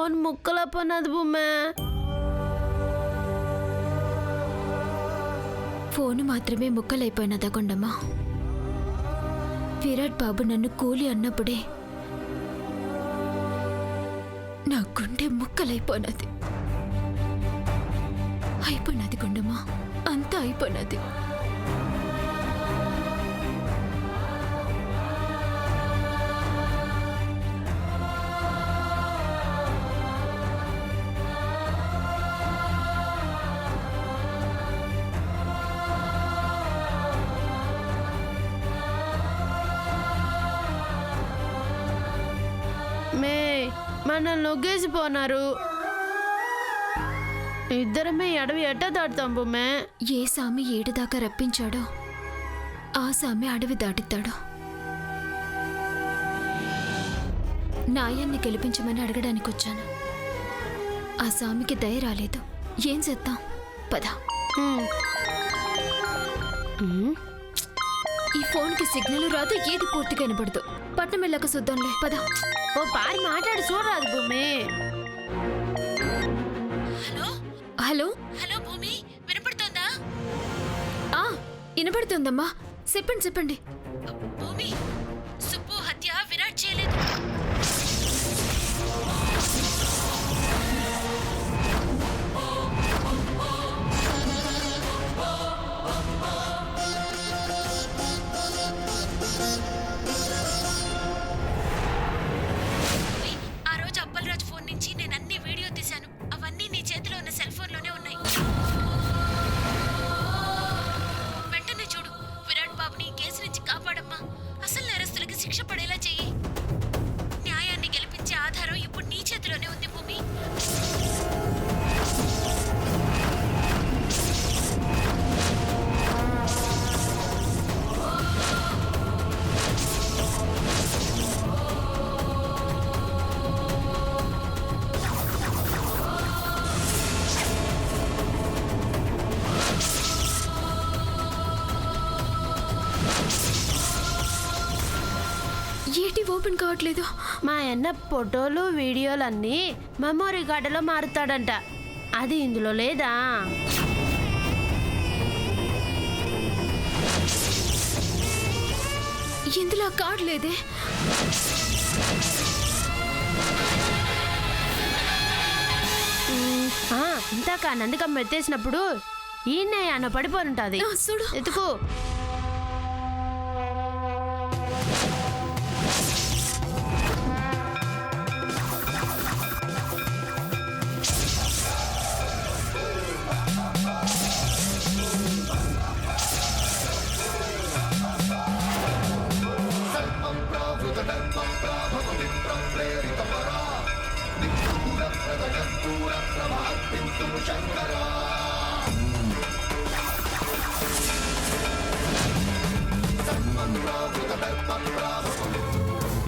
Phone ముక్కల పన్నది బొమ్మే. Phone మాత్రమే ముక్కలైపోయినదా కొండమ్మా? విరాట్ బాబు నన్ను కూలి అన్నప్పుడే నా గుండె ముక్కలైపోయినది. అయిపోయినది కొండమ్మా, అంతా అయిపోయినది. మనల్ని నొగ్గేసిపోనారు. ఇద్దరమే అడవి ఎట్ట దాటుతాం బొమ్మే? ఏ సామి ఏడుదాకా రప్పించాడో ఆ సామి అడవి దాటిస్తాడు. న్యాయాన్ని గెలిపించమని అడగడానికి వచ్చాను. ఆ సామికి దయ రాలేదు. ఏం చేద్దాం? పద. ఈ ఫోన్కి సిగ్నల్ రాదు, ఏది పూర్తిగా వినపడదు. పట్నం వెళ్ళక చూద్దాంలే, పద. ఓ పారి మాట్లాడి చూడరాదు భూమి. హలో హలో హలో భూమి, వినపడుతోందా? వినపడుతోందమ్మా, చెప్పండి చెప్పండి. భూమి, సుబ్బు హత్య విరాట్ చేయలేదు. ఏంటి ఓపెన్ కావట్లేదు? మా అన్న ఫోటోలు వీడియోలన్నీ మెమొరీ కార్డులో మారుతాడంట. అది ఇందులో లేదా? ఇందులో కార్డు లేదే. ఇంతాక నందికమ్మ ఎత్తేసినప్పుడు ఈయనే అన్న పడిపోనుంటది. చూడు, ఎత్తుకు.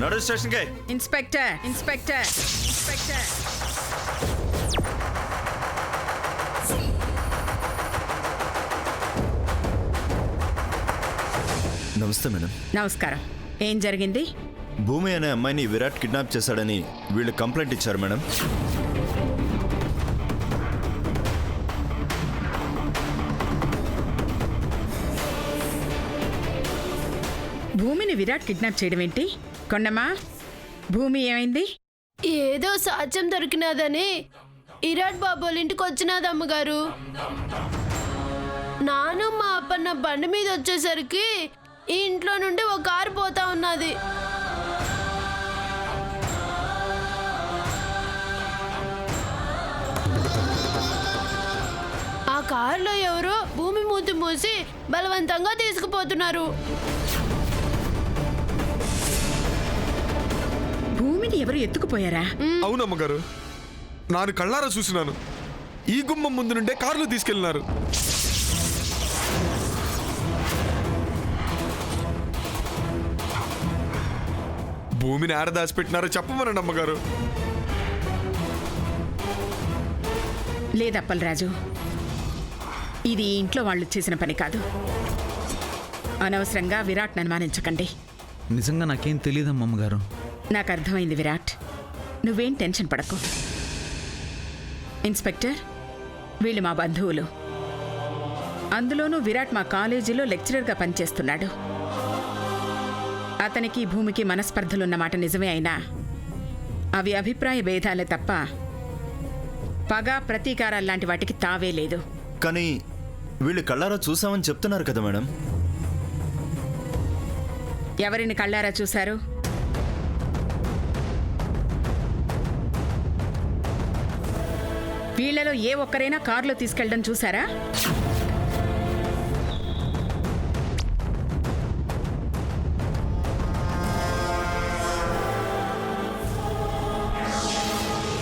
నడు స్టేషన్ కే. Inspector inspector inspector. నమస్తే మేడం. నమస్కారం. ఏం జరిగింది? భూమి అనే అమ్మాయిని విరాట్ కిడ్నాప్ చేశాడని వీళ్ళు కంప్లైంట్ ఇచ్చారు మేడం. భూమిని విరాట్ కిడ్నాప్ చేయడం ఏంటి? కొండమ్మా, భూమి ఏమైంది? ఏదో సాక్ష్యం దొరికినదని విరాట్ బాబు వాళ్ళ ఇంటికి వచ్చినది అమ్మగారు. నాను మా అప్పన్న బండి మీద వచ్చేసరికి ఈ ఇంట్లో నుండి ఒక కారు పోతా ఉన్నది. ఆ కారులో ఎవరో భూమి మూతి మూసి బలవంతంగా తీసుకుపోతున్నారు. భూమిని ఎవరు ఎత్తుకుపోయారా? అవునమ్మగారు, నాను కళ్ళారా చూసినాను. ఈ గుమ్మం ముందు నుండే కార్లు తీసుకెళ్లినారు. భూమిని ఆడ దాచిపెట్టినారో చెప్పమనండి అమ్మగారు. లేదప్పలరాజు, ఇది ఇంట్లో వాళ్ళు చేసిన పని కాదు. అనవసరంగా విరాట్ని అనుమానించకండి. నిజంగా నాకేం తెలియదమ్మా అమ్మగారు. నాకు అర్థమైంది విరాట్, నువ్వేం టెన్షన్ పడకు. ఇన్స్పెక్టర్, వీళ్ళు మా బంధువులు. అందులోనూ విరాట్ మా కాలేజీలో లెక్చరర్గా పనిచేస్తున్నాడు. అతనికి భూమికి మనస్పర్ధలున్నమాట నిజమే అయినా అవి అభిప్రాయ భేదాలే తప్ప పగ ప్రతీకారాల్లాంటి వాటికి తావే లేదు. కానీ వీళ్ళు కళ్ళారా చూసామని చెప్తున్నారు కదా మేడం. ఎవరిని కళ్ళారా చూశారు? వీళ్లలో ఏ ఒక్కరైనా కారులో తీసుకెళ్ళడం చూసారా?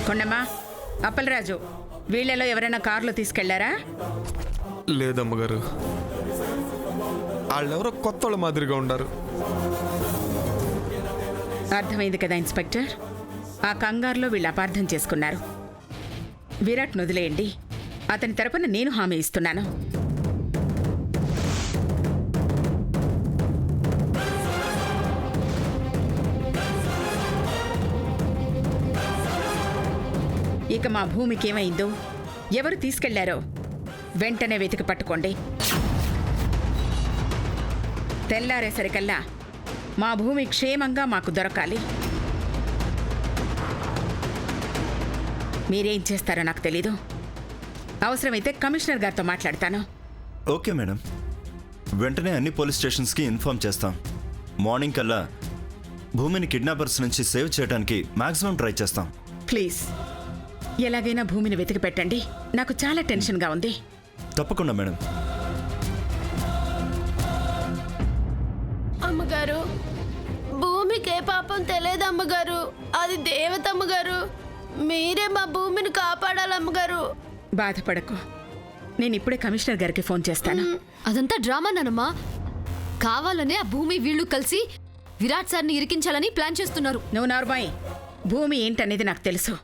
కొండమ్మా, అప్పలరాజు, వీళ్లలో ఎవరైనా కారులో తీసుకెళ్లారా? లేదమ్మగారు, వాళ్ళెవరో కొత్త వాళ్ళ మాదిరిగా ఉండారు. అర్థమైంది కదా ఇన్స్పెక్టర్, ఆ కంగారులో వీళ్ళు అపార్థం చేసుకున్నారు. విరాట్ వదిలేయండి, అతని తరపున నేను హామీ ఇస్తున్నాను. ఇక మా భూమికి ఏమైందో, ఎవరు తీసుకెళ్లారో వెంటనే వెతికి పట్టుకోండి. తెల్లారేసరికల్లా మా భూమి క్షేమంగా మాకు దొరకాలి. మీరేం చేస్తారో నాకు తెలీదు. అవసరమైతే కమిషనర్ గారితో మాట్లాడతాను. ఓకే మేడం, వెంటనే అన్ని పోలీస్ స్టేషన్స్కి ఇన్ఫార్మ్ చేస్తాం. మార్నింగ్ కల్లా భూమిని కిడ్నాపర్స్ నుంచి సేవ్ చేయడానికి మాక్సిమం ట్రై చేస్తాం. ప్లీజ్ ఎలాగైనా భూమిని వెతికి పెట్టండి, నాకు చాలా టెన్షన్గా ఉంది. తప్పకుండా మేడం. అమ్మగారు, భూమికి ఏ పాపం తెలియదు అమ్మగారు, అది దేవత అమ్మగారు. మీరే మా భూమిని కాపాడాలి అమ్మగారు. బాధపడకు, నేను ఇప్పుడే కమిషనర్ గారికి ఫోన్ చేస్తాను. అదంతా డ్రామా నానమ్మా. కావాలనే ఆ భూమి వీళ్ళు కలిసి విరాట్ సార్ని ఇరికించాలని ప్లాన్ చేస్తున్నారు. నువ్వు నార్మాయి, భూమి ఏంటనేది నాకు తెలుసు.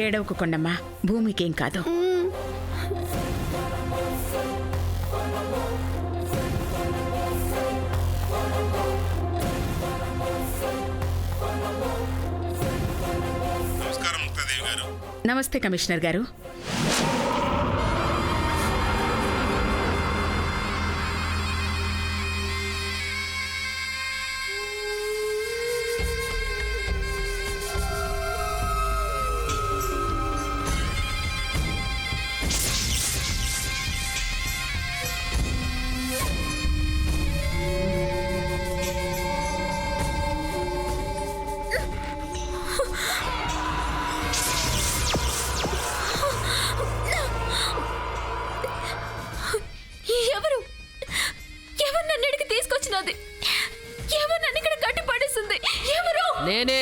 ఏడవకు కొండమ్మా, భూమికేం కాదు. నమస్తే కమిషనర్ గారు. ఎవరు నన్ను ఇక్కడికి తీసుకొచ్చినది? ఎవరు నన్ను ఇక్కడ కట్టి పడేసింది? ఎవరు? నేనే.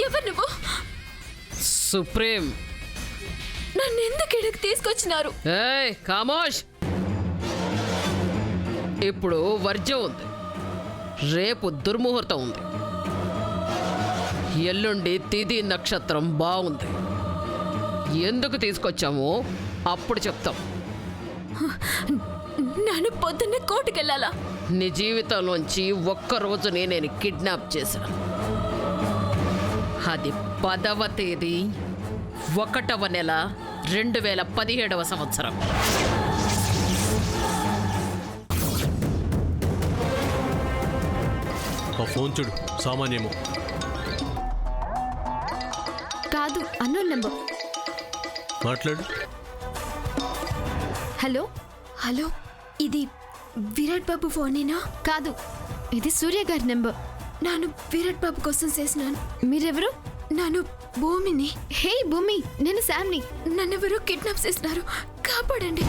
ఎవరు నువ్వు? సుప్రీం. నన్ను ఎందుకు ఇక్కడికి తీసుకొచ్చినారు? ఏయ్ ఖామోష్. ఇప్పుడు వర్జం ఉంది, రేపు దుర్ముహూర్తం ఉంది, ఎల్లుండి తిథి నక్షత్రం బాగుంది. ఎందుకు తీసుకొచ్చామో అప్పుడు చెప్తాం. నన్ను పొద్దున్నే కోర్టుకెళ్ళాలా? నీ జీవితంలోంచి ఒక్కరోజునే నేను కిడ్నాప్ చేశాను. అది 10వ తేదీ 1వ నెల 2017వ సంవత్సరం. ఫోన్ చూడు, సామాన్యము కాదు, అన్నోన్ నెంబర్. మాట్లాడు. హలో హలో, ఇది విరాట్ బాబు ఫోనేనా? కాదు, ఇది సూర్య గారి నెంబర్. నేను విరాట్ బాబు కోసం చేసినాను. మీరెవరు? నేను భూమిని. హే భూమి, నేను శామ్ని. నన్నెవరో కిడ్నాప్ చేసినారు, కాపాడండి.